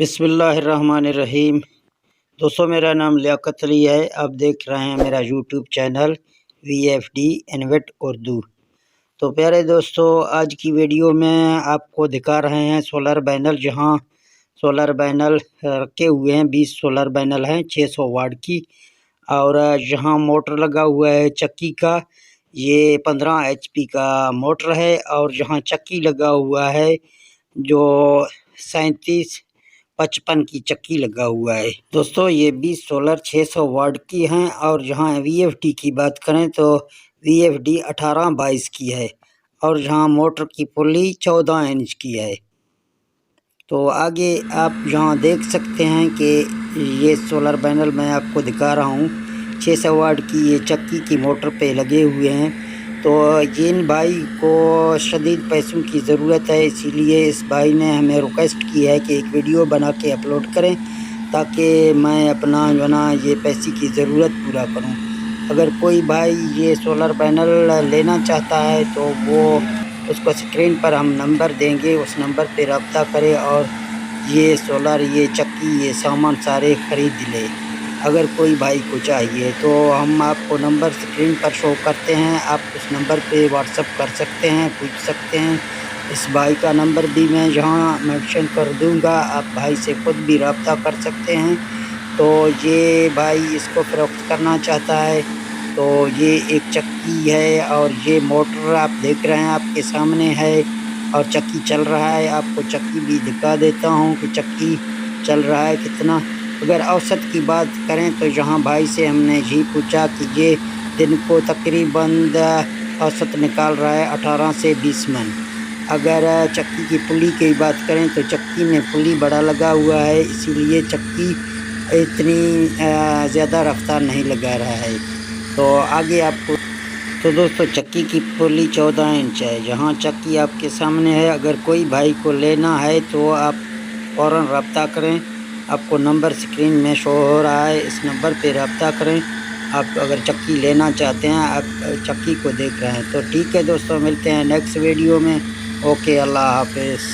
बिस्मिल्लाहिर्रहमानिर्रहीम। दोस्तों, मेरा नाम लियाकत अली है। आप देख रहे हैं मेरा YouTube channel VFD InvIT Urdu. तो प्यारे दोस्तों, आज की वीडियो में आपको दिखा रहे हैं सोलर पैनल। जहां सोलर पैनल रखे हुए हैं 20 सोलर पैनल हैं 600 वाट की, और जहां मोटर लगा हुआ है चक्की का, ये 15 HP का मोटर है। और जहां चक्की लगा हुआ है जो 3755 की चक्की लगा हुआ है। दोस्तों, ये 20 सोलर 600 वाट की हैं। और जहां VFD की बात करें तो VFD 1822 की है, और जहां मोटर की पुली 14 इंच की है। तो आगे आप यहाँ देख सकते हैं कि ये सोलर पैनल मैं आपको दिखा रहा हूँ 600 वाट की, ये चक्की की मोटर पे लगे हुए हैं। तो जिन भाई को शदीद पैसों की ज़रूरत है, इसीलिए इस भाई ने हमें रिक्वेस्ट की है कि एक वीडियो बना के अपलोड करें, ताकि मैं अपना जो ना ये पैसे की ज़रूरत पूरा करूं। अगर कोई भाई ये सोलर पैनल लेना चाहता है तो वो उसको स्क्रीन पर हम नंबर देंगे, उस नंबर पे रब्ता करे और ये सोलर, ये चक्की, ये सामान सारे ख़रीद ले। अगर कोई भाई को चाहिए तो हम आपको नंबर स्क्रीन पर शो करते हैं, आप उस नंबर पे व्हाट्सअप कर सकते हैं, पूछ सकते हैं। इस भाई का नंबर भी मैं यहाँ मेंशन कर दूँगा, आप भाई से खुद भी रब्ता कर सकते हैं। तो ये भाई इसको फ़रोख्त करना चाहता है। तो ये एक चक्की है, और ये मोटर आप देख रहे हैं आपके सामने है, और चक्की चल रहा है। आपको चक्की भी दिखा देता हूँ कि चक्की चल रहा है कितना। अगर औसत की बात करें तो यहाँ भाई से हमने ये पूछा कि ये दिन को तकरीबन औसत निकाल रहा है 18 से 20 मन। अगर चक्की की पुली की बात करें तो चक्की में पुली बड़ा लगा हुआ है, इसीलिए चक्की इतनी ज़्यादा रफ्तार नहीं लगा रहा है। तो आगे आपको तो दोस्तों, चक्की की पुली 14 इंच है। जहाँ चक्की आपके सामने है, अगर कोई भाई को लेना है तो आप फ़ौरन रब्ता करें। आपको नंबर स्क्रीन में शो हो रहा है, इस नंबर पे रब्ता करें। आप अगर चक्की लेना चाहते हैं, आप चक्की को देख रहे हैं तो ठीक है दोस्तों, मिलते हैं नेक्स्ट वीडियो में। ओके, अल्लाह हाफिज़।